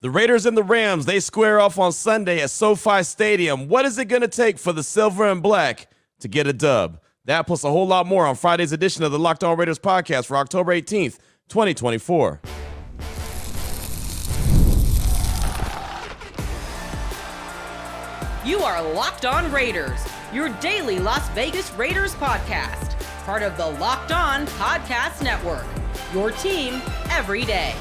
The Raiders and the Rams, they square off on Sunday at SoFi Stadium. What is it going to take for the silver and black to get a dub? That plus a whole lot more on Friday's edition of the Locked On Raiders podcast for October 18th, 2024. You are Locked On Raiders, your daily Las Vegas Raiders podcast. Part of the Locked On Podcast Network, your team every day.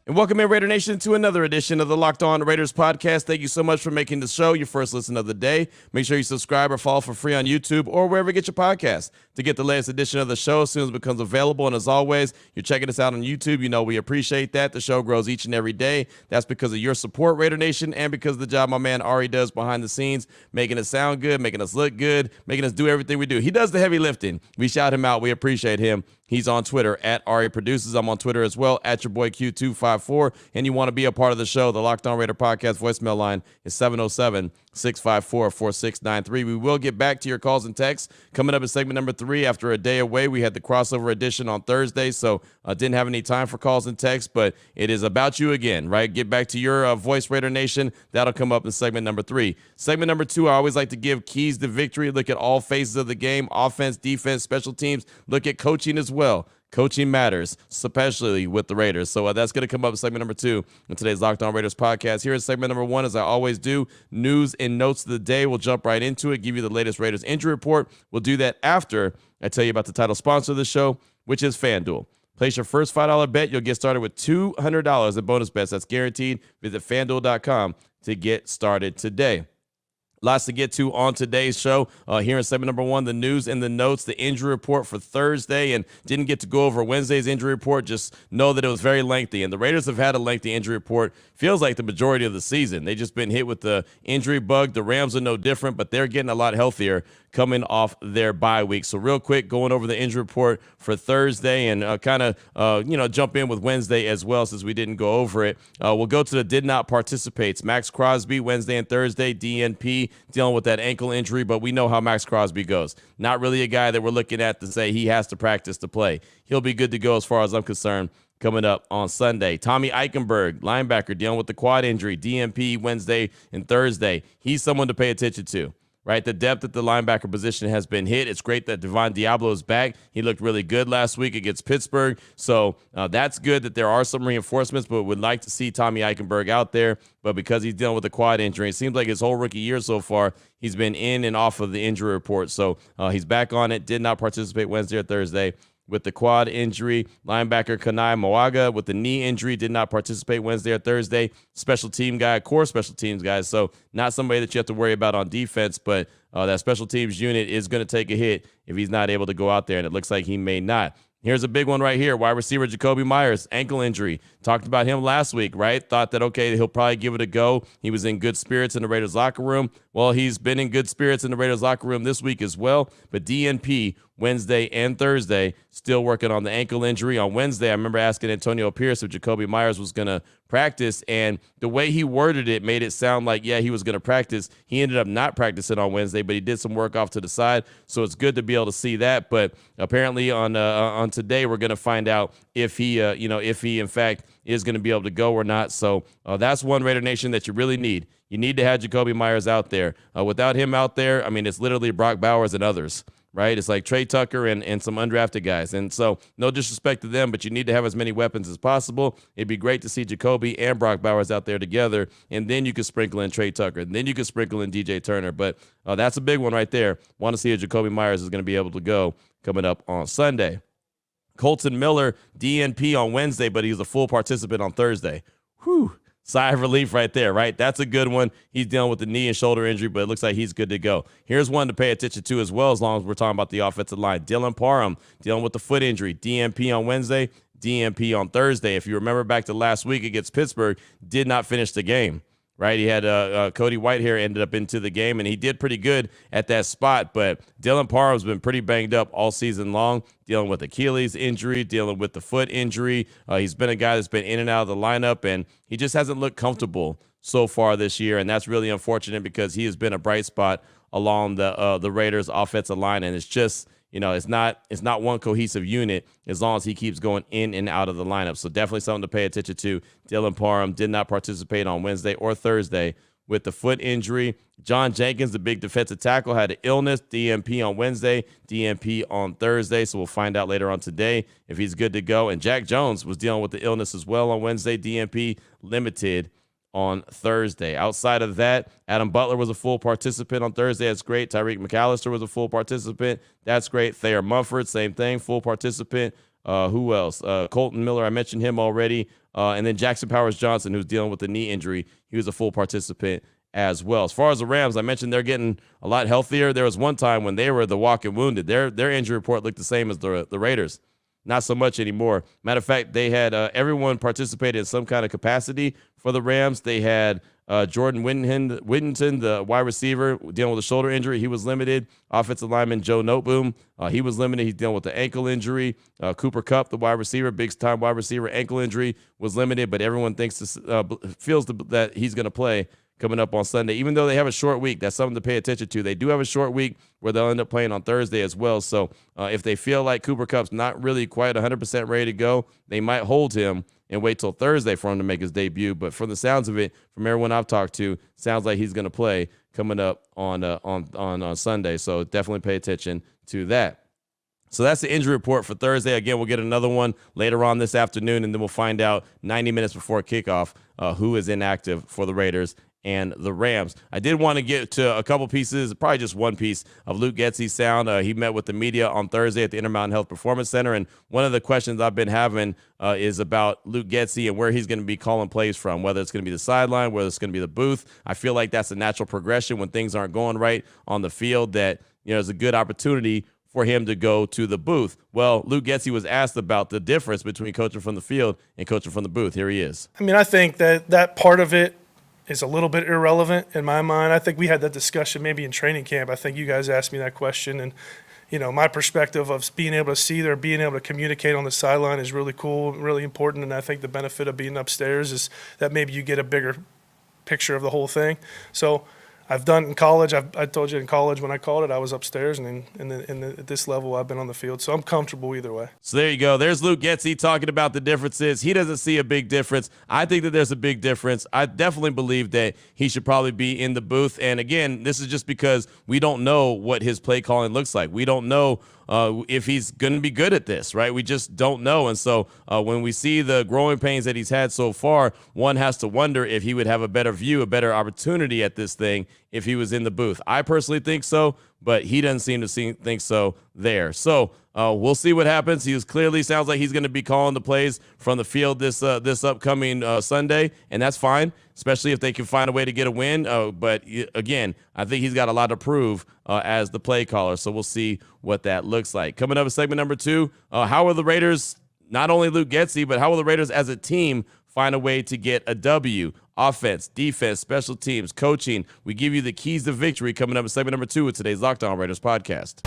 And welcome in, Raider Nation, to another edition of the Locked On Raiders podcast. Thank you so much for making the show your first listen of the day. Make sure you subscribe or follow for free on YouTube or wherever you get your podcasts to get the latest edition of the show as soon as it becomes available. And as always, you're checking us out on YouTube. You know we appreciate that. The show grows each and every day. That's because of your support, Raider Nation, and because of the job my man Ari does behind the scenes, making us sound good, making us look good, making us do everything we do. He does the heavy lifting. We shout him out. We appreciate him. He's on Twitter at Ari Produces. I'm on Twitter as well at your boy Q254. And you want to be a part of the show, the Locked On Raider podcast voicemail line is 707-654-4693. We will get back to your calls and texts coming up in segment number 3. After a day away, we had the crossover edition on Thursday, so didn't have any time for calls and texts, but it is about you again, right? Get back to your voice, Raider Nation. That'll come up in segment number 3. Segment number 2, I always like to give keys to victory. Look at all phases of the game: offense, defense, special teams. Look at coaching as well. Coaching matters, especially with the Raiders. So that's going to come up in segment number 2 in today's Locked On Raiders podcast. Here is segment number 1, as I always do, news and notes of the day. We'll jump right into it, give you the latest Raiders injury report. We'll do that after I tell you about the title sponsor of the show, which is FanDuel. Place your first $5 bet. You'll get started with $200 in bonus bets. That's guaranteed. Visit FanDuel.com to get started today. Lots to get to on today's show. Here in segment number 1, the news and the notes, the injury report for Thursday, and didn't get to go over Wednesday's injury report. Just know that it was very lengthy, and the Raiders have had a lengthy injury report. Feels like the majority of the season. They just been hit with the injury bug. The Rams are no different, but they're getting a lot healthier coming off their bye week. So real quick, going over the injury report for Thursday and jump in with Wednesday as well since we didn't go over it. We'll go to the did not participates. Max Crosby, Wednesday and Thursday, DNP, dealing with that ankle injury, but we know how Max Crosby goes. Not really a guy that we're looking at to say he has to practice to play. He'll be good to go as far as I'm concerned coming up on Sunday. Tommy Eichenberg, linebacker, dealing with the quad injury, DNP Wednesday and Thursday. He's someone to pay attention to. Right, the depth at the linebacker position has been hit. It's great that Devon Diablo is back. He looked really good last week against Pittsburgh. So that's good that there are some reinforcements, but would like to see Tommy Eichenberg out there. But because he's dealing with a quad injury, it seems like his whole rookie year so far, he's been in and off of the injury report. So he's back on it. Did not participate Wednesday or Thursday with the quad injury. Linebacker Kanai Moaga with the knee injury did not participate Wednesday or Thursday. Special team guy, core special teams guys. So not somebody that you have to worry about on defense, but that special teams unit is going to take a hit if he's not able to go out there, and it looks like he may not. Here's a big one right here. Wide receiver Jacoby Myers, ankle injury. Talked about him last week, right? Thought that, okay, he'll probably give it a go. He was in good spirits in the Raiders locker room. Well, he's been in good spirits in the Raiders locker room this week as well. But DNP Wednesday and Thursday, still working on the ankle injury. On Wednesday, I remember asking Antonio Pierce if Jacoby Myers was going to practice, and the way he worded it made it sound like, yeah, he was going to practice. He ended up not practicing on Wednesday, but he did some work off to the side, so it's good to be able to see that. But apparently on today, we're going to find out if he in fact is going to be able to go or not. So that's one Raider Nation that you really need. You need to have Jacoby Myers out there. Without him out there, I mean, it's literally Brock Bowers and others. Right? It's like Trey Tucker and some undrafted guys. And so no disrespect to them, but you need to have as many weapons as possible. It'd be great to see Jacoby and Brock Bowers out there together, and then you could sprinkle in Trey Tucker, and then you could sprinkle in DJ Turner. But that's a big one right there. Want to see if Jacoby Myers is going to be able to go coming up on Sunday. Colton Miller, DNP on Wednesday, but he was a full participant on Thursday. Whew. Sigh of relief right there, right? That's a good one. He's dealing with the knee and shoulder injury, but it looks like he's good to go. Here's one to pay attention to as well, as long as we're talking about the offensive line. Dylan Parham dealing with the foot injury. DNP on Wednesday, DNP on Thursday. If you remember back to last week against Pittsburgh, did not finish the game. Right, he had Cody Whitehair ended up into the game, and he did pretty good at that spot. But Dylan Parham's been pretty banged up all season long, dealing with Achilles injury, dealing with the foot injury. He's been a guy that's been in and out of the lineup, and he just hasn't looked comfortable so far this year, and that's really unfortunate because he has been a bright spot along the Raiders' offensive line, and it's just it's not one cohesive unit as long as he keeps going in and out of the lineup. So definitely something to pay attention to. Dylan Parham did not participate on Wednesday or Thursday with the foot injury. John Jenkins, the big defensive tackle, had an illness, DNP on Wednesday, DNP on Thursday. So we'll find out later on today if he's good to go. And Jack Jones was dealing with the illness as well on Wednesday, DNP limited on Thursday. Outside of that, Adam Butler was a full participant on Thursday. That's great. Tyreek McAllister was a full participant. That's great. Thayer Mumford, same thing, full participant. Who else? Colton Miller, I mentioned him already. And then Jackson Powers Johnson, who's dealing with the knee injury. He was a full participant as well. As far as the Rams, I mentioned they're getting a lot healthier. There was one time when they were the walking wounded. Their injury report looked the same as the Raiders. Not so much anymore. Matter of fact, they had everyone participated in some kind of capacity for the Rams. They had Jordan Whittington, the wide receiver, dealing with a shoulder injury. He was limited. Offensive lineman Joe Noteboom, he was limited. He's dealing with the ankle injury. Cooper Kupp, the wide receiver, big-time wide receiver, ankle injury, was limited, but everyone feels that he's going to play coming up on Sunday. Even though they have a short week, that's something to pay attention to. They do have a short week where they'll end up playing on Thursday as well. So if they feel like Cooper Kupp's not really quite 100% ready to go, they might hold him and wait till Thursday for him to make his debut. But from the sounds of it, from everyone I've talked to, sounds like he's going to play coming up on Sunday. So definitely pay attention to that. So that's the injury report for Thursday. Again, we'll get another one later on this afternoon, and then we'll find out 90 minutes before kickoff who is inactive for the Raiders and the Rams. I did want to get to a couple pieces, probably just one piece of Luke Getsy's sound. He met with the media on Thursday at the Intermountain Health Performance Center, and one of the questions I've been having is about Luke Getsy and where he's going to be calling plays from, whether it's going to be the sideline, whether it's going to be the booth. I feel like that's a natural progression when things aren't going right on the field, that there's a good opportunity for him to go to the booth. Well, Luke Getsy was asked about the difference between coaching from the field and coaching from the booth. Here he is. I mean, I think that part of it is a little bit irrelevant in my mind. I think we had that discussion maybe in training camp. I think you guys asked me that question, and my perspective of being able to see there, being able to communicate on the sideline is really cool, really important, and I think the benefit of being upstairs is that maybe you get a bigger picture of the whole thing. So I've done in college. I told you in college when I called it, I was upstairs, and at this level, I've been on the field. So I'm comfortable either way. So there you go. There's Luke Getsy talking about the differences. He doesn't see a big difference. I think that there's a big difference. I definitely believe that he should probably be in the booth. And again, this is just because we don't know what his play calling looks like. We don't know if he's going to be good at this, right? We just don't know. And so when we see the growing pains that he's had so far, one has to wonder if he would have a better view, a better opportunity at this thing if he was in the booth. I personally think so, but he doesn't seem to think so there. So we'll see what happens. He clearly sounds like he's going to be calling the plays from the field this upcoming Sunday, and that's fine, especially if they can find a way to get a win. But again, I think he's got a lot to prove as the play caller, so we'll see what that looks like. Coming up in segment number 2, how will the Raiders, not only Luke Getsy, but how will the Raiders as a team find a way to get a W? Offense, defense, special teams, coaching. We give you the keys to victory coming up in segment number 2 with today's Locked On Raiders podcast.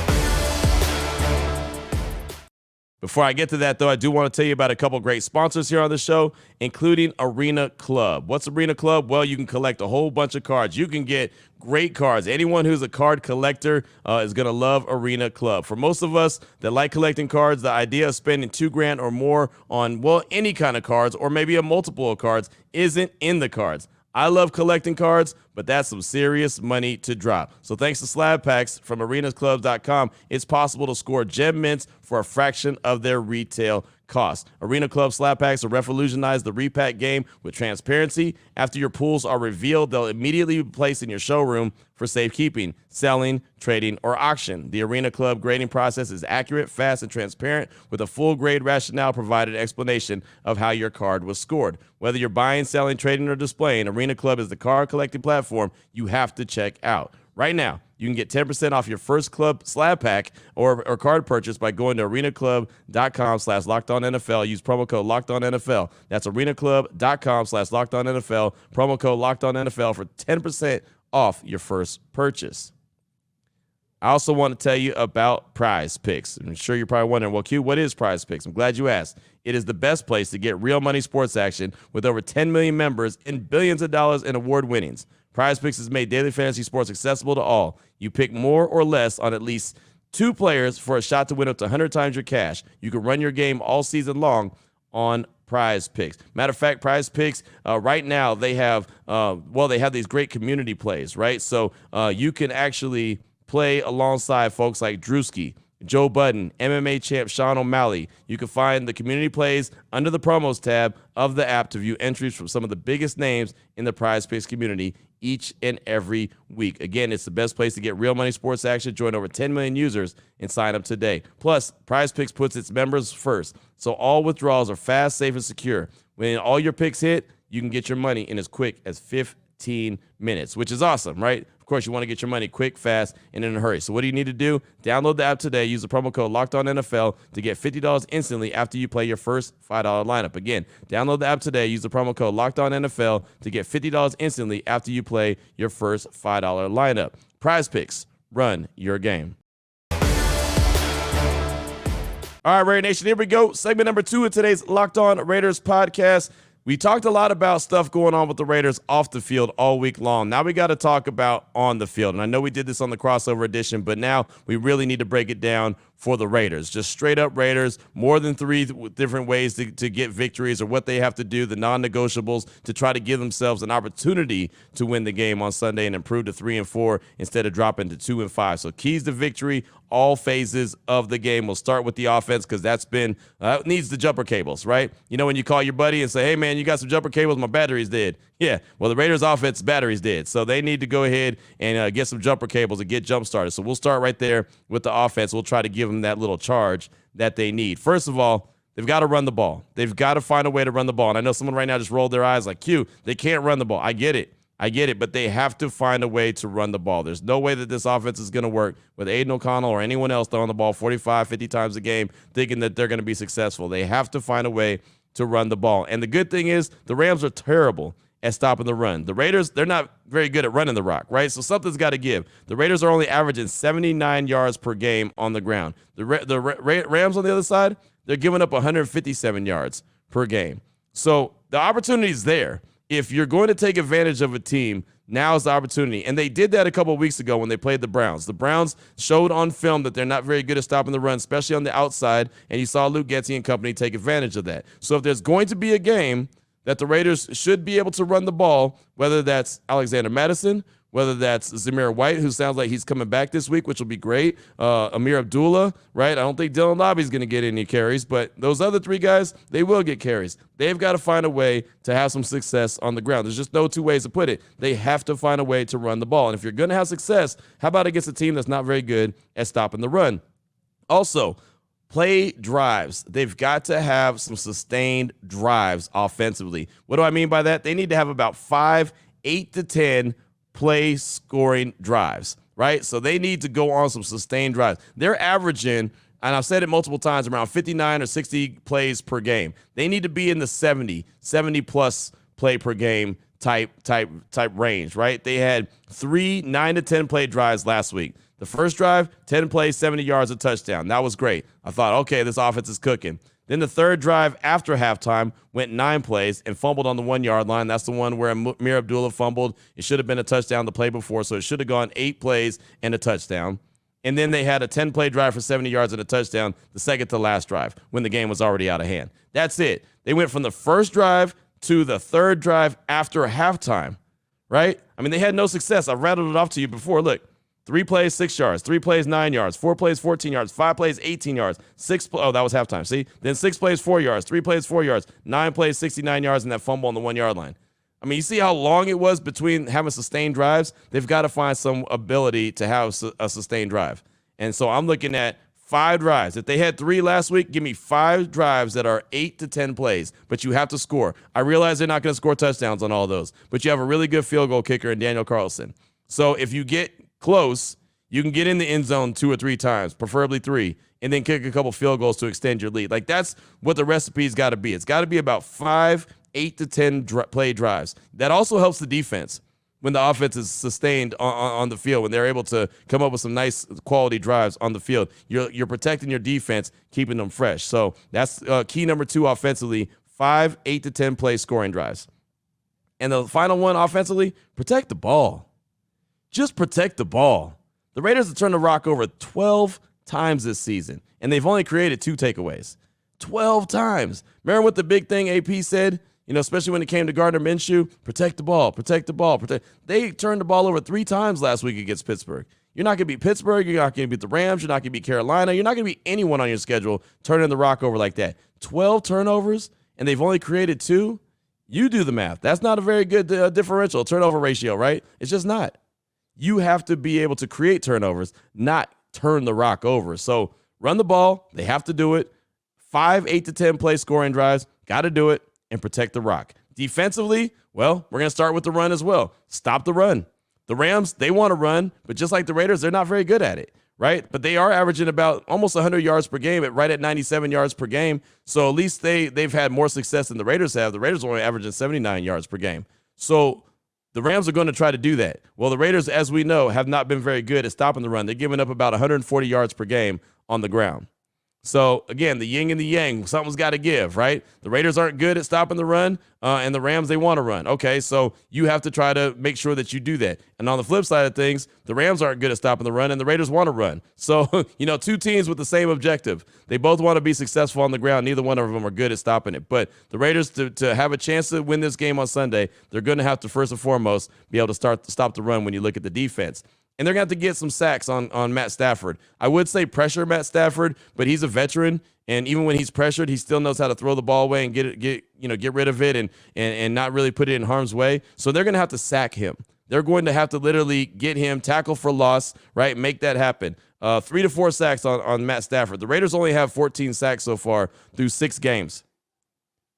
Before I get to that, though, I do want to tell you about a couple great sponsors here on the show, including Arena Club. What's Arena Club? Well, you can collect a whole bunch of cards. You can get great cards. Anyone who's a card collector is going to love Arena Club. For most of us that like collecting cards, the idea of spending $2,000 or more on, any kind of cards or maybe a multiple of cards isn't in the cards. I love collecting cards, but that's some serious money to drop. So thanks to Slab Packs from arenaclubs.com, it's possible to score gem mints for a fraction of their retail cost. Arena Club Slab Packs will revolutionize the repack game with transparency. After your pools are revealed, they'll immediately be placed in your showroom for safekeeping, selling, trading, or auction. The Arena Club grading process is accurate, fast, and transparent with a full grade rationale provided explanation of how your card was scored. Whether you're buying, selling, trading, or displaying, Arena Club is the card collecting platform you have to check out. Right now, you can get 10% off your first club slab pack or card purchase by going to arenaclub.com/LockedOnNFL. Use promo code LockedOnNFL. That's arenaclub.com/LockedOnNFL. Promo code LockedOnNFL for 10% off your first purchase. I also want to tell you about Prize Picks. I'm sure you're probably wondering, well, Q, what is Prize Picks? I'm glad you asked. It is the best place to get real money sports action with over 10 million members and billions of dollars in award winnings. Prize Picks has made daily fantasy sports accessible to all. You pick more or less on at least 2 players for a shot to win up to 100 times your cash. You can run your game all season long on Prize Picks. Matter of fact, Prize Picks, right now they have, they have these great community plays, right? So you can actually play alongside folks like Drewski, Joe Budden, MMA champ Sean O'Malley. You can find the community plays under the promos tab of the app to view entries from some of the biggest names in the Prize Picks community each and every week. Again, it's the best place to get real money sports action. Join over 10 million users and sign up today. Plus, Prize Picks puts its members first, so all withdrawals are fast, safe, and secure. When all your picks hit, you can get your money in as quick as 15 minutes, which is awesome, right? Of course, you want to get your money quick, fast, and in a hurry. So what do you need to do? Download the app today. Use the promo code LOCKEDONNFL to get $50 instantly after you play your first $5 lineup. Again, download the app today. Use the promo code LOCKEDONNFL to get $50 instantly after you play your first $5 lineup. Prize Picks. Run your game. All right, Raider Nation, here we go. Segment number 2 of today's Locked On Raiders podcast. We talked a lot about stuff going on with the Raiders off the field all week long. Now we got to talk about on the field. And I know we did this on the crossover edition, but now we really need to break it down for the Raiders. Just straight up Raiders, more than 3 different ways to get victories or what they have to do, the non-negotiables, to try to give themselves an opportunity to win the game on Sunday and improve to 3-4 instead of dropping to 2-5. So keys to victory, all phases of the game. We'll start with the offense because that's been needs the jumper cables, right? You know, when you call your buddy and say, hey, man, you got some jumper cables, my battery's dead. Yeah, well, the Raiders' offense battery's dead. So they need to go ahead and get some jumper cables and get jump started. So we'll start right there with the offense. We'll try to give them that little charge that they need. First of all, they've got to run the ball. They've got to find a way to run the ball. And I know someone right now just rolled their eyes like, Q, they can't run the ball. I get it, but they have to find a way to run the ball. There's no way that this offense is going to work with Aiden O'Connell or anyone else throwing the ball 45, 50 times a game thinking that they're going to be successful. They have to find a way to run the ball. And the good thing is the Rams are terrible at stopping the run. The Raiders, they're not very good at running the rock, right? So something's got to give. The Raiders are only averaging 79 yards per game on the ground. The Rams on the other side, they're giving up 157 yards per game. So the opportunity is there. If you're going to take advantage of a team, now's the opportunity. And they did that a couple of weeks ago when they played the Browns. The Browns showed on film that they're not very good at stopping the run, especially on the outside, and you saw Luke Getsy and company take advantage of that. So if there's going to be a game that the Raiders should be able to run the ball, whether that's Alexander Madison, whether that's Zamora White, who sounds like he's coming back this week, which will be great, Amir Abdullah, right? I don't think Dylan Lobby's going to get any carries, but those other 3 guys, they will get carries. They've got to find a way to have some success on the ground. There's just no 2 ways to put it. They have to find a way to run the ball. And if you're going to have success, how about against a team that's not very good at stopping the run? Also, play drives. They've got to have some sustained drives offensively. What do I mean by that? They need to have about 5, 8 to 10 play scoring drives, right? So they need to go on some sustained drives. They're averaging, and I've said it multiple times, around 59 or 60 plays per game. They need to be in the 70 plus play per game type range, right? They had 3 9 to 10 play drives last week. The first drive, 10 plays, 70 yards, a touchdown. That was great. I thought, okay, this offense is cooking. Then the third drive after halftime went 9 plays and fumbled on the 1-yard line. That's the one where Amir Abdullah fumbled. It should have been a touchdown the play before, so it should have gone 8 plays and a touchdown. And then they had a 10-play drive for 70 yards and a touchdown, the second to last drive, when the game was already out of hand. That's it. They went from the first drive to the third drive after halftime, right? I mean, they had no success. I rattled it off to you before. Look. 3 plays, 6 yards. 3 plays, 9 yards. 4 plays, 14 yards. 5 plays, 18 yards. Oh, that was halftime. See? Then 6 plays, 4 yards. 3 plays, 4 yards. 9 plays, 69 yards, and that fumble on the 1-yard line. I mean, you see how long it was between having sustained drives? They've got to find some ability to have a sustained drive. And so I'm looking at 5 drives. If they had 3 last week, give me 5 drives that are 8 to 10 plays, but you have to score. I realize they're not going to score touchdowns on all those, but you have a really good field goal kicker in Daniel Carlson. So if you get close, you can get in the end zone 2 or 3 times, preferably 3, and then kick a couple field goals to extend your lead. Like, that's what the recipe's got to be. It's got to be about 5, 8 to 10 play drives. That also helps the defense when the offense is sustained on the field, when they're able to come up with some nice quality drives on the field. You're protecting your defense, keeping them fresh. So that's key number 2 offensively, 5, 8 to 10 play scoring drives. And the final one offensively, protect the ball. Just protect the ball. The Raiders have turned the rock over 12 times this season, and they've only created 2 takeaways. 12 times. Remember what the big thing AP said? Especially when it came to Gardner Minshew, protect the ball, protect the ball, protect. They turned the ball over 3 times last week against Pittsburgh. You're not going to beat Pittsburgh. You're not going to beat the Rams. You're not going to beat Carolina. You're not going to beat anyone on your schedule turning the rock over like that. 12 turnovers, and they've only created 2. You do the math. That's not a very good differential turnover ratio, right? It's just not. You have to be able to create turnovers, not turn the rock over. So run the ball. They have to do it. 5 8 to 10 play scoring drives. Got to do it. And protect the rock. Defensively, well, we're going to start with the run as well. Stop the run. The Rams, they want to run, but just like the Raiders, they're not very good at it, right? But they are averaging about almost 100 yards per game, right at 97 yards per game. So at least they've had more success than the Raiders have. The Raiders are only averaging 79 yards per game. So the Rams are going to try to do that. Well, the Raiders, as we know, have not been very good at stopping the run. They're giving up about 140 yards per game on the ground. So, again, the yin and the yang, something's got to give, right? The Raiders aren't good at stopping the run, and the Rams, they want to run. Okay, so you have to try to make sure that you do that. And on the flip side of things, the Rams aren't good at stopping the run, and the Raiders want to run. So, 2 teams with the same objective. They both want to be successful on the ground. Neither one of them are good at stopping it. But the Raiders, to have a chance to win this game on Sunday, they're going to have to, first and foremost, be able to stop the run when you look at the defense. And they're going to have to get some sacks on Matt Stafford. I would say pressure Matt Stafford, but he's a veteran, and even when he's pressured, he still knows how to throw the ball away and get rid of it and not really put it in harm's way. So they're going to have to sack him. They're going to have to literally get him tackle for loss, right? Make that happen. 3 to 4 sacks on Matt Stafford. The Raiders only have 14 sacks so far through 6 games.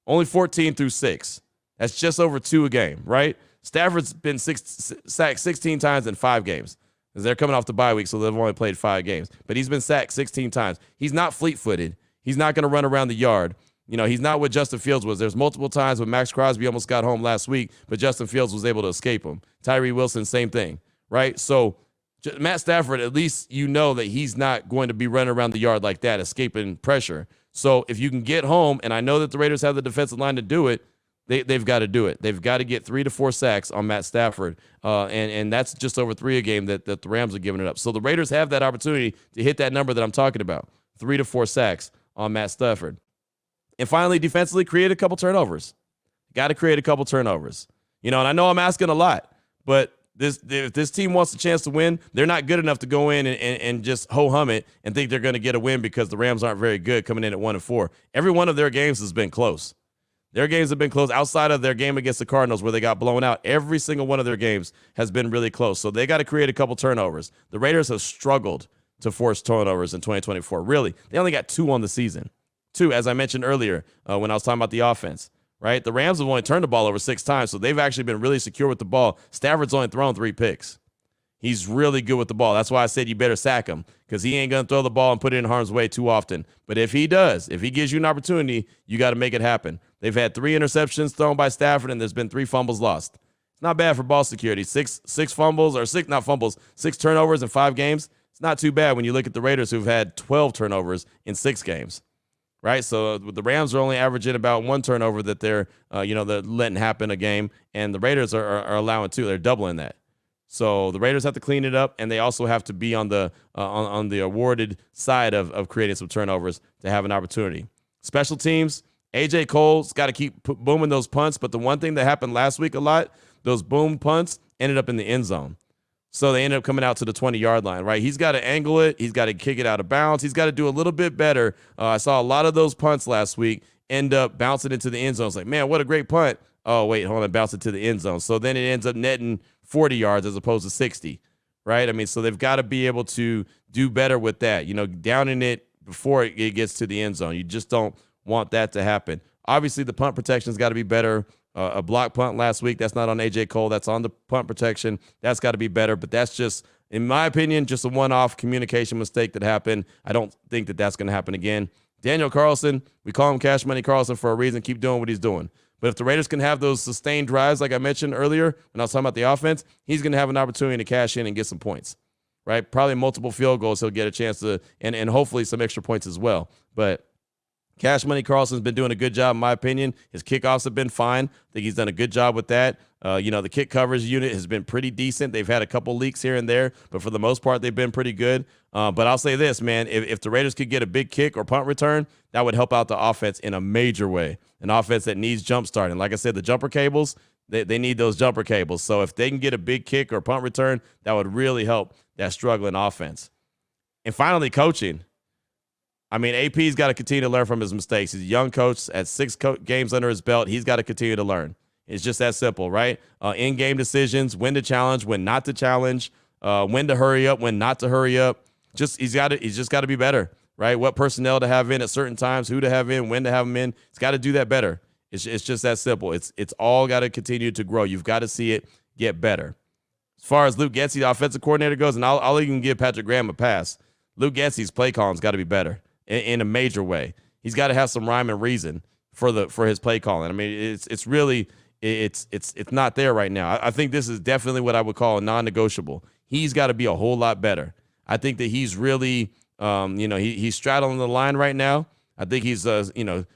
Only 14 through 6. That's just over 2 a game, right? Stafford's been sacked 16 times in 5 games. They're coming off the bye week, so they've only played 5 games. But he's been sacked 16 times. He's not fleet-footed. He's not going to run around the yard. He's not what Justin Fields was. There's multiple times when Max Crosby almost got home last week, but Justin Fields was able to escape him. Tyree Wilson, same thing, right? So Matt Stafford, at least you know that he's not going to be running around the yard like that, escaping pressure. So if you can get home, and I know that the Raiders have the defensive line to do it, they've got to do it. They've got to get 3 to 4 sacks on Matt Stafford, and that's just over 3 a game that the Rams are giving it up. So the Raiders have that opportunity to hit that number that I'm talking about, 3 to 4 sacks on Matt Stafford. And finally, defensively, create a couple turnovers. Got to create a couple turnovers. And I know I'm asking a lot, but if this team wants a chance to win, they're not good enough to go in and just ho-hum it and think they're going to get a win because the Rams aren't very good coming in at 1-4. Every one of their games has been close. Their games have been close outside of their game against the Cardinals where they got blown out. Every single one of their games has been really close. So they got to create a couple turnovers. The Raiders have struggled to force turnovers in 2024. Really, they only got 2 on the season. 2, as I mentioned earlier when I was talking about the offense, right? The Rams have only turned the ball over 6 times, so they've actually been really secure with the ball. Stafford's only thrown 3 picks. He's really good with the ball. That's why I said you better sack him because he ain't going to throw the ball and put it in harm's way too often. But if he does, if he gives you an opportunity, you got to make it happen. They've had 3 interceptions thrown by Stafford, and there's been 3 fumbles lost. It's not bad for ball security. 6 fumbles, or 6, not fumbles, 6 turnovers in 5 games. It's not too bad when you look at the Raiders who've had 12 turnovers in 6 games, right? So the Rams are only averaging about 1 turnover that they're letting happen a game, and the Raiders are allowing 2. They're doubling that. So the Raiders have to clean it up, and they also have to be on the awarded side of creating some turnovers to have an opportunity. Special teams, A.J. Cole's got to keep booming those punts, but the one thing that happened last week a lot, those boom punts ended up in the end zone. So they ended up coming out to the 20-yard line, right? He's got to angle it. He's got to kick it out of bounds. He's got to do a little bit better. I saw a lot of those punts last week end up bouncing into the end zone. It's like, man, what a great punt. Oh, wait, hold on, bounce it to the end zone. So then it ends up netting 40 yards as opposed to 60, right? I mean, so they've got to be able to do better with that, downing it before it gets to the end zone. You just don't want that to happen. Obviously, the punt protection's got to be better. A block punt last week, that's not on A.J. Cole. That's on the punt protection. That's got to be better, but that's just, in my opinion, just a one-off communication mistake that happened. I don't think that that's going to happen again. Daniel Carlson, we call him Cash Money Carlson for a reason. Keep doing what he's doing. But if the Raiders can have those sustained drives, like I mentioned earlier when I was talking about the offense, he's going to have an opportunity to cash in and get some points, right? Probably multiple field goals he'll get a chance to, and hopefully some extra points as well. But Cash Money Carlson's been doing a good job, in my opinion. His kickoffs have been fine. I think he's done a good job with that. The kick coverage unit has been pretty decent. They've had a couple leaks here and there, but for the most part, they've been pretty good. But I'll say this, man, if the Raiders could get a big kick or punt return, that would help out the offense in a major way, an offense that needs jump starting. Like I said, the jumper cables, they need those jumper cables. So if they can get a big kick or punt return, that would really help that struggling offense. And finally, coaching. I mean, AP's got to continue to learn from his mistakes. He's a young coach at 6 games under his belt. He's got to continue to learn. It's just that simple, right? In-game decisions, when to challenge, when not to challenge, when to hurry up, when not to hurry up. He's just got to be better, right? What personnel to have in at certain times, who to have in, when to have them in. He's got to do that better. It's just that simple. It's all got to continue to grow. You've got to see it get better. As far as Luke Getsy, the offensive coordinator, goes, and I'll even give Patrick Graham a pass. Luke Getsy's play calling's got to be better in a major way. He's got to have some rhyme and reason for his play calling. I mean, it's really not there right now. I think this is definitely what I would call a non-negotiable. He's got to be a whole lot better. I think that he's really, he's straddling the line right now. I think he's,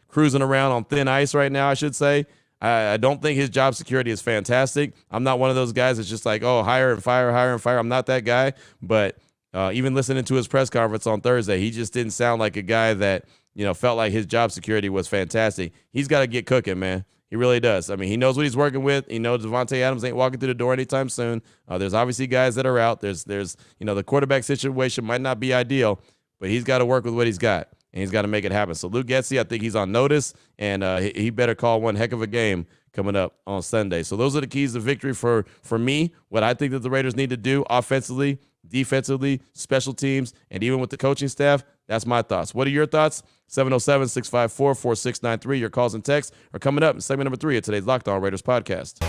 cruising around on thin ice right now, I should say. I don't think his job security is fantastic. I'm not one of those guys that's just like, oh, hire and fire. I'm not that guy. But even listening to his press conference on Thursday, he just didn't sound like a guy that, felt like his job security was fantastic. He's got to get cooking, man. He really does. I mean, he knows what he's working with. He knows Devontae Adams ain't walking through the door anytime soon. There's obviously guys that are out. There's the quarterback situation might not be ideal, but he's got to work with what he's got, and he's got to make it happen. So Luke Getsy, I think he's on notice, and he better call one heck of a game coming up on Sunday. So those are the keys to victory for me, what I think that the Raiders need to do offensively, defensively, special teams, and even with the coaching staff. That's my thoughts. What are your thoughts? 707-654-4693. Your calls and texts are coming up in segment number 3 of today's Locked On Raiders podcast.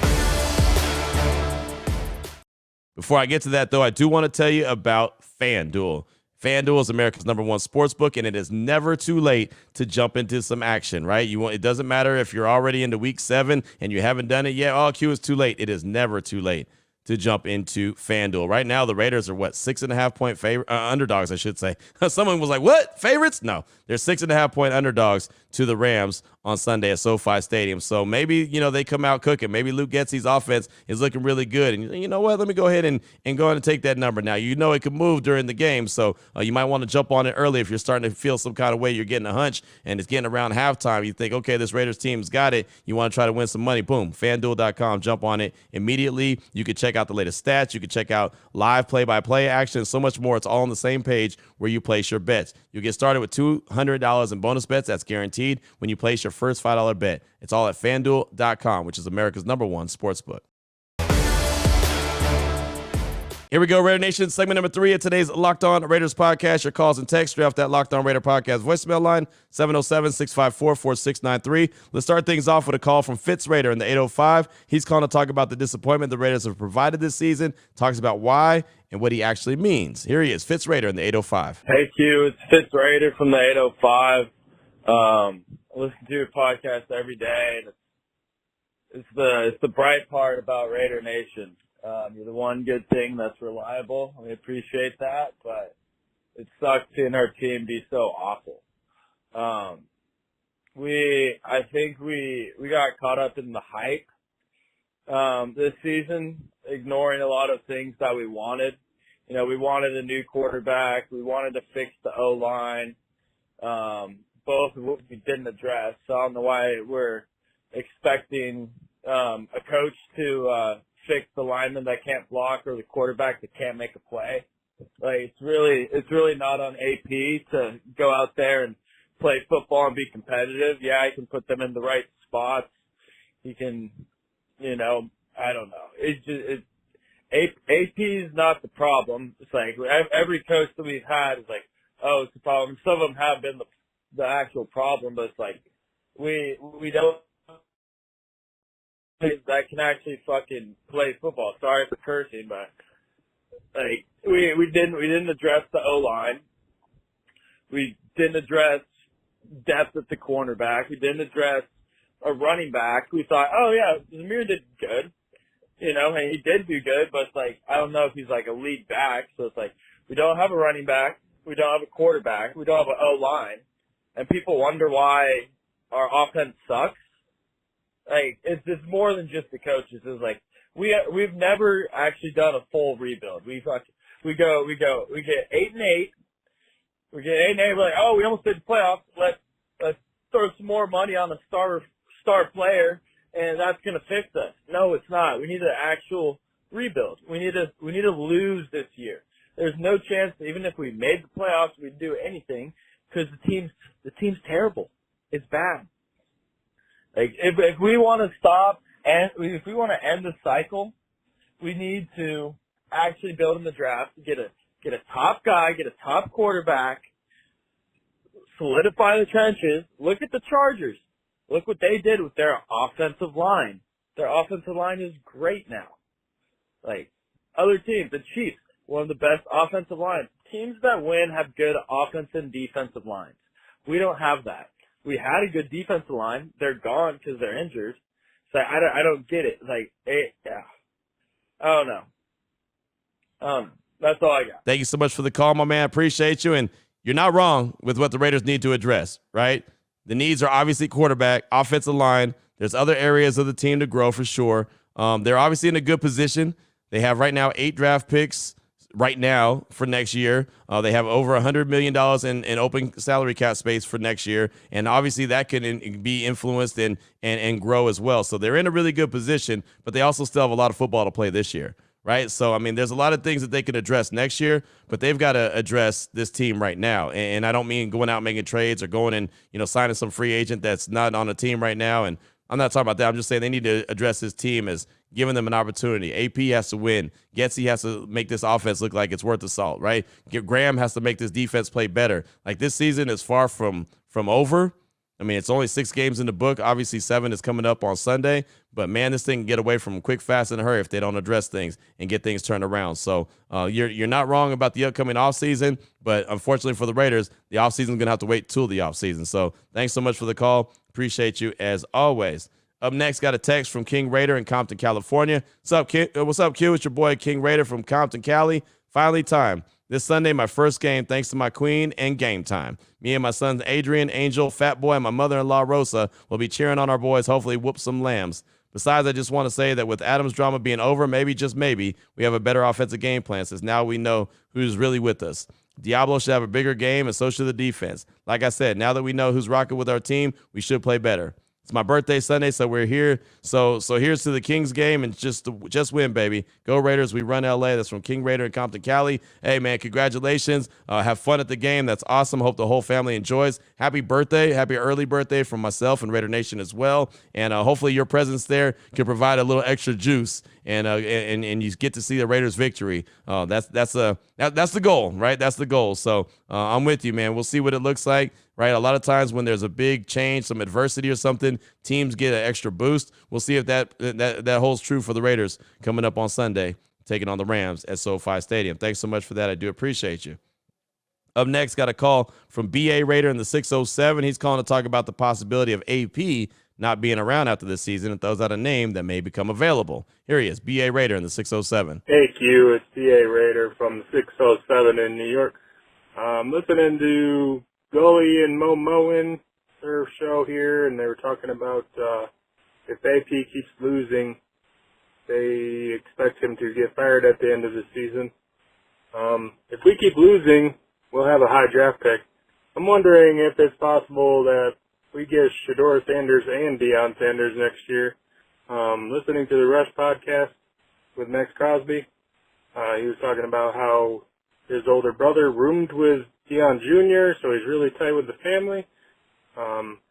Before I get to that, though, I do want to tell you about FanDuel. FanDuel is America's #1 sportsbook, and it is never too late to jump into some action, right? It doesn't matter if you're already into week 7 and you haven't done it yet. Oh, Q, is too late. It is never too late to jump into FanDuel. Right now, the Raiders are 6.5-point underdogs, I should say. Someone was like, what? Favorites? No, they're 6.5-point underdogs to the Rams on Sunday at SoFi Stadium. So maybe, they come out cooking. Maybe Luke Getsy's offense is looking really good. And you know what? Let me go ahead and go ahead and take that number. Now, it could move during the game. So you might want to jump on it early if you're starting to feel some kind of way. You're getting a hunch and it's getting around halftime. You think, okay, this Raiders team's got it. You want to try to win some money. Boom, FanDuel.com. Jump on it immediately. You can check out the latest stats. You can check out live play-by-play action, so much more. It's all on the same page where you place your bets. You'll get started with $200 in bonus bets. That's guaranteed when you place your first $5 bet. It's all at FanDuel.com, which is America's #1 sportsbook. Here we go, Raider Nation. Segment number 3 of today's Locked On Raiders podcast. Your calls and texts straight off that Locked On Raider podcast voicemail line, 707-654-4693. Let's start things off with a call from Fitz Raider in the 805. He's calling to talk about the disappointment the Raiders have provided this season, talks about why and what he actually means. Here he is, Fitz Raider in the 805. Hey, Q. It's Fitz Raider from the 805. I listen to your podcast every day, and it's the bright part about Raider Nation. You're the one good thing that's reliable. We appreciate that, but it sucks seeing our team be so awful. I think we got caught up in the hype this season, ignoring a lot of things that we wanted. We wanted a new quarterback. We wanted to fix the O-line. Both of which we didn't address. So I don't know why we're expecting a coach to fix the lineman that can't block or the quarterback that can't make a play. Like it's really not on AP to go out there and play football and be competitive. Yeah, he can put them in the right spots. He can, I don't know. AP is not the problem. It's like every coach that we've had is like, oh, it's the problem. Some of them have been the actual problem, but it's like we don't that can actually fucking play football. Sorry for cursing, but like we didn't address the O-line. We didn't address depth at the cornerback. We didn't address a running back. We thought, oh yeah, Zamora did good. And he did do good, but it's like I don't know if he's like a lead back. So it's like we don't have a running back. We don't have a quarterback. We don't have an O-line. and people wonder why our offense sucks. Like, it's more than just the coaches. It's like, we've never actually done a full rebuild. We get 8-8. We get 8-8. We're like, oh, we almost did the playoffs. Let's throw some more money on a star player, and that's gonna fix us. No, it's not. We need an actual rebuild. We need to lose this year. There's no chance that even if we made the playoffs, we'd do anything because the team's terrible. It's bad. Like, if we want to stop and if we want to end the cycle, we need to actually build in the draft, get a top guy, get a top quarterback, solidify the trenches. Look at the Chargers. Look what they did with their offensive line. Their offensive line is great now. Like, other teams, the Chiefs, one of the best offensive lines. Teams that win have good offensive and defensive lines. We don't have that. We had a good defensive line. They're gone because they're injured. So I don't get it. Like, I don't know. That's all I got. Thank you so much for the call, my man. Appreciate you. And you're not wrong with what the Raiders need to address, right? The needs are obviously quarterback, offensive line. There's other areas of the team to grow for sure. They're obviously in a good position. They have right now 8 draft picks right now for next year. They have over $100 million in open salary cap space for next year. And obviously that can be influenced and grow as well. So they're in a really good position, but they also still have a lot of football to play this year. Right. So, I mean, there's a lot of things that they can address next year, but they've got to address this team right now. And I don't mean going out making trades or going and, signing some free agent that's not on a team right now. And I'm not talking about that. I'm just saying they need to address this team as giving them an opportunity. AP has to win. Getsy has to make this offense look like it's worth the salt, right? Graham has to make this defense play better. Like, this season is far from over. I mean, it's only 6 games in the book. Obviously, 7 is coming up on Sunday. But, man, this thing can get away from them quick, fast, in a hurry if they don't address things and get things turned around. So you're not wrong about the upcoming offseason. But, unfortunately for the Raiders, the offseason is going to have to wait till the offseason. So, thanks so much for the call. Appreciate you as always. Up next, got a text from King Raider in Compton, California. What's up, Q? It's your boy King Raider from Compton, Cali. Finally time. This Sunday, my first game, thanks to my queen, and game time. Me and my sons Adrian, Angel, Fat Boy, and my mother-in-law Rosa will be cheering on our boys, hopefully whoop some lambs. Besides, I just want to say that with Adams' drama being over, maybe, just maybe, we have a better offensive game plan since now we know who's really with us. Diablo should have a bigger game, and so should the defense. Like I said, now that we know who's rocking with our team, we should play better. It's my birthday Sunday, so we're here. So here's to the Kings game and just win, baby. Go Raiders. We run LA. That's from King Raider in Compton, Cali. Hey, man, congratulations. Have fun at the game. That's awesome. Hope the whole family enjoys. Happy birthday. Happy early birthday from myself and Raider Nation as well. And hopefully your presence there can provide a little extra juice and you get to see the Raiders victory. That's the goal, right? That's the goal. So I'm with you, man. We'll see what it looks like. Right, a lot of times when there's a big change, some adversity or something, teams get an extra boost. We'll see if that holds true for the Raiders coming up on Sunday, taking on the Rams at SoFi Stadium. Thanks so much for that. I do appreciate you. Up next, got a call from BA Raider in the 607. He's calling to talk about the possibility of AP not being around after this season and throws out a name that may become available. Here he is, BA Raider in the 607. Hey, Q, it's BA Raider from the 607 in New York. Listening to Gully and Moen, their show here, and they were talking about if AP keeps losing, they expect him to get fired at the end of the season. If we keep losing, we'll have a high draft pick. I'm wondering if it's possible that we get Shedeur Sanders and Deion Sanders next year. Listening to the Rush podcast with Max Crosby, he was talking about how his older brother roomed with Deion Jr., so he's really tight with the family.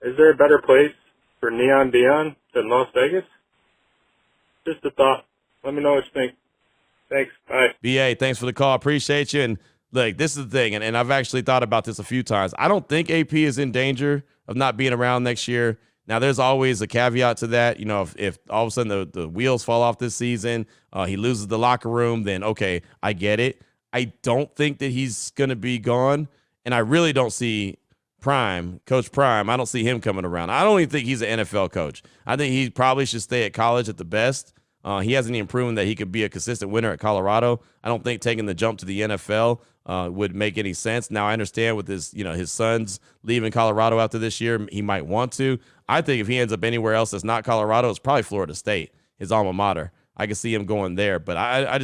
Is there a better place for Neon Deion than Las Vegas? Just a thought. Let me know what you think. Thanks. Bye. BA, thanks for the call. Appreciate you. And look, this is the thing, and I've actually thought about this a few times. I don't think AP is in danger of not being around next year. Now, there's always a caveat to that. If all of a sudden the wheels fall off this season, he loses the locker room, then, okay, I get it. I don't think that he's going to be gone, and I really don't see Coach Prime, I don't see him coming around. I don't even think he's an NFL coach. I think he probably should stay at college at the best. He hasn't even proven that he could be a consistent winner at Colorado. I don't think taking the jump to the NFL would make any sense. Now, I understand with his sons leaving Colorado after this year, he might want to. I think if he ends up anywhere else that's not Colorado, it's probably Florida State, his alma mater. I can see him going there, but I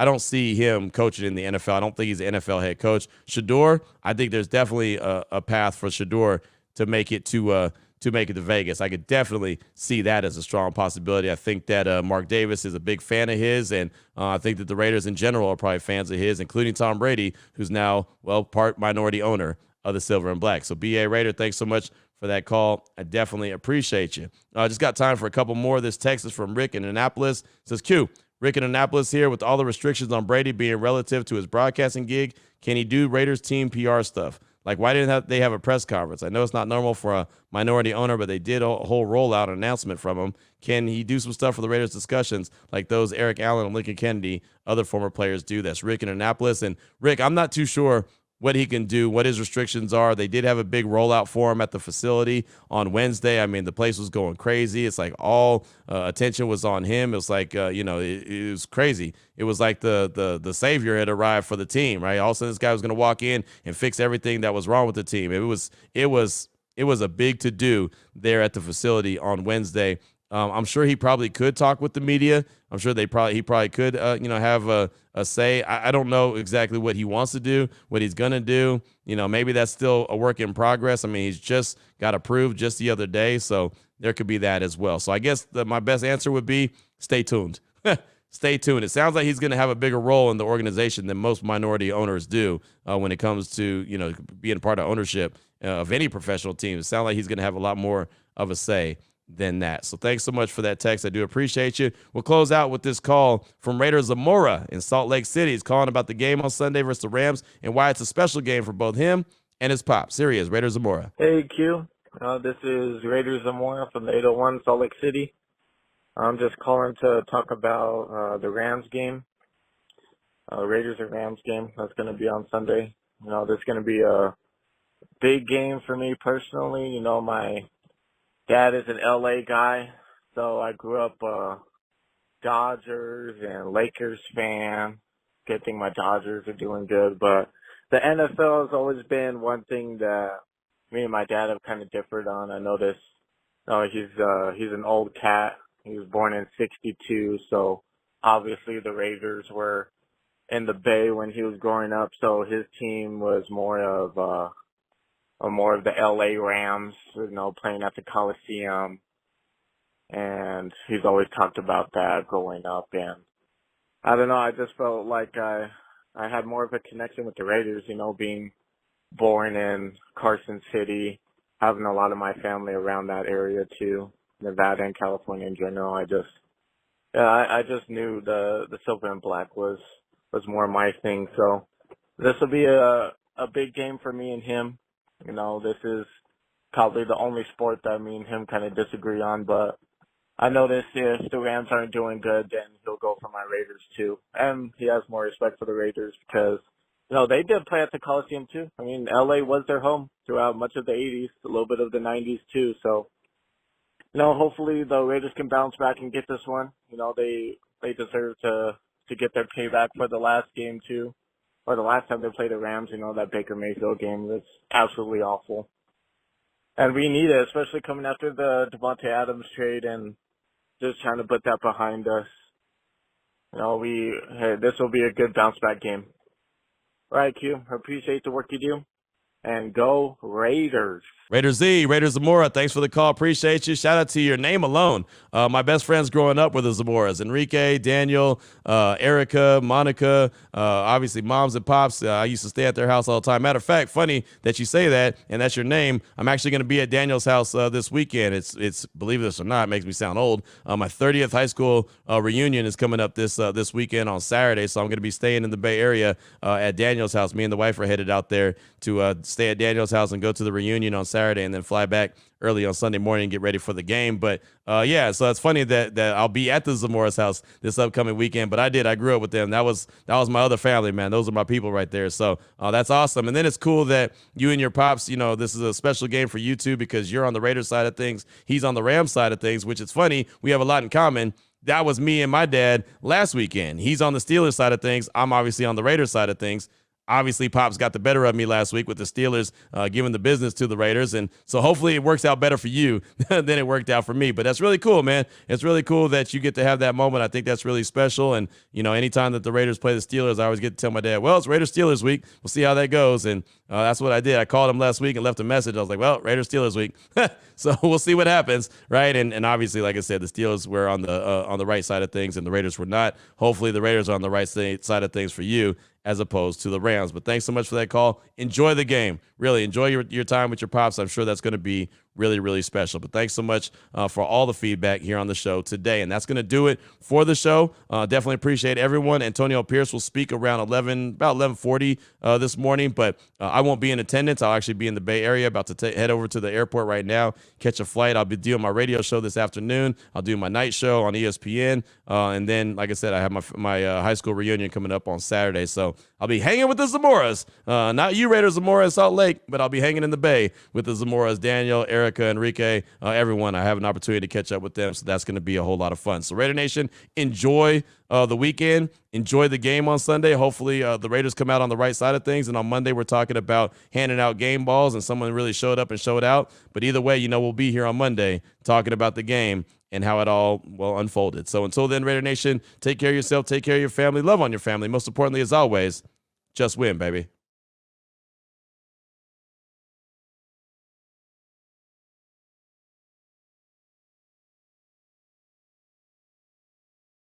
don't see him coaching in the NFL. I don't think he's an NFL head coach. Shedeur, I think there's definitely a path for Shedeur to make it to Vegas. I could definitely see that as a strong possibility. I think that Mark Davis is a big fan of his, and I think that the Raiders in general are probably fans of his, including Tom Brady, who's now, part minority owner of the Silver and Black. So, B.A. Raider, thanks so much for that call. I definitely appreciate you. I just got time for a couple more. This text is from Rick in Annapolis. It says, Q, Rick in Annapolis here. With all the restrictions on Brady being relative to his broadcasting gig, can he do Raiders team PR stuff? Like, why didn't they have a press conference? I know it's not normal for a minority owner, but they did a whole rollout announcement from him. Can he do some stuff for the Raiders discussions like those Eric Allen and Lincoln Kennedy, other former players do? That's Rick in Annapolis. And Rick, I'm not too sure what he can do, what his restrictions are. They did have a big rollout for him at the facility on Wednesday. I mean, the place was going crazy. It's like all attention was on him. It was like, it was crazy. It was like the savior had arrived for the team, right? All of a sudden, this guy was going to walk in and fix everything that was wrong with the team. It was a big to-do there at the facility on Wednesday. I'm sure he probably could talk with the media. I'm sure he probably could, have a say. I don't know exactly what he wants to do, what he's going to do. Maybe that's still a work in progress. I mean, he's just got approved just the other day, so there could be that as well. So I guess my best answer would be stay tuned. Stay tuned. It sounds like he's going to have a bigger role in the organization than most minority owners do when it comes to, being part of ownership of any professional team. It sounds like he's going to have a lot more of a say than that. So thanks so much for that text. I do appreciate you. We'll close out with this call from Raider Zamora in Salt Lake City. He's calling about the game on Sunday versus the Rams and why it's a special game for both him and his pops. Here he is, Raider Zamora. Hey, Q. This is Raider Zamora from the 801 Salt Lake City. I'm just calling to talk about the Rams game. Raiders and Rams game. That's going to be on Sunday. This is going to be a big game for me personally. My dad is an LA guy, so I grew up Dodgers and Lakers fan. Good thing my Dodgers are doing good, but the NFL has always been one thing that me and my dad have kind of differed on. I noticed he's an old cat. He was born in '62, so obviously the Raiders were in the Bay when he was growing up, so his team was more of the LA Rams, playing at the Coliseum. And he's always talked about that growing up. And I don't know, I just felt like I had more of a connection with the Raiders, being born in Carson City, having a lot of my family around that area too, Nevada and California in general. I just knew the silver and black was more my thing. So this will be a big game for me and him. This is probably the only sport that me and him kind of disagree on, but I noticed if the Rams aren't doing good, then he'll go for my Raiders too. And he has more respect for the Raiders because, they did play at the Coliseum too. I mean, LA was their home throughout much of the 80s, a little bit of the 90s too. So, hopefully the Raiders can bounce back and get this one. They deserve to get their payback for the last game too. Or the last time they played the Rams, that Baker Mayfield game was absolutely awful. And we need it, especially coming after the Devontae Adams trade and just trying to put that behind us. This will be a good bounce back game. All right, Q. I appreciate the work you do. And go Raiders. Raider Zamora, thanks for the call. Appreciate you. Shout out to your name alone. My best friends growing up were the Zamoras. Enrique, Daniel, Erica, Monica, obviously moms and pops. I used to stay at their house all the time. Matter of fact, funny that you say that, and that's your name. I'm actually going to be at Daniel's house this weekend. It's believe this or not, it makes me sound old. My 30th high school reunion is coming up this weekend on Saturday, so I'm going to be staying in the Bay Area at Daniel's house. Me and the wife are headed out there to stay at Daniel's house and go to the reunion on Saturday and then fly back early on Sunday morning and get ready for the game. But so it's funny that I'll be at the Zamora's house this upcoming weekend. But I grew up with them. That was my other family, man. Those are my people right there. So that's awesome. And then it's cool that you and your pops, this is a special game for you two because you're on the Raiders side of things. He's on the Rams side of things, which is funny. We have a lot in common. that was me and my dad last weekend. He's on the Steelers side of things. I'm obviously on the Raiders side of things. Obviously, Pops got the better of me last week with the Steelers giving the business to the Raiders. And so hopefully it works out better for you than it worked out for me. But that's really cool, man. It's really cool that you get to have that moment. I think that's really special. And, anytime that the Raiders play the Steelers, I always get to tell my dad, well, it's Raiders-Steelers week. We'll see how that goes. And that's what I did. I called him last week and left a message. I was like, well, Raiders-Steelers week. So we'll see what happens, right? And obviously, like I said, the Steelers were on the right side of things and the Raiders were not. Hopefully the Raiders are on the right side of things for you, as opposed to the Rams. But thanks so much for that call. Enjoy the game. Really, enjoy your time with your Pops. I'm sure that's going to be really, really special. But thanks so much for all the feedback here on the show today. And that's going to do it for the show. Definitely appreciate everyone. Antonio Pierce will speak around about 11:40 this morning, but I won't be in attendance. I'll actually be in the Bay Area, about to head over to the airport right now, catch a flight. I'll be doing my radio show this afternoon. I'll do my night show on ESPN. And then, like I said, I have my high school reunion coming up on Saturday. So I'll be hanging with the Zamoras. Not you Raiders Zamora in Salt Lake, but I'll be hanging in the Bay with the Zamoras, Daniel, Erica, Enrique, everyone. I have an opportunity to catch up with them, so that's going to be a whole lot of fun. So Raider Nation, enjoy the weekend. Enjoy the game on Sunday. Hopefully the Raiders come out on the right side of things. And on Monday, we're talking about handing out game balls, and someone really showed up and showed out. But either way, we'll be here on Monday talking about the game and how it all, unfolded. So until then, Raider Nation, take care of yourself, take care of your family, love on your family. Most importantly, as always, just win, baby.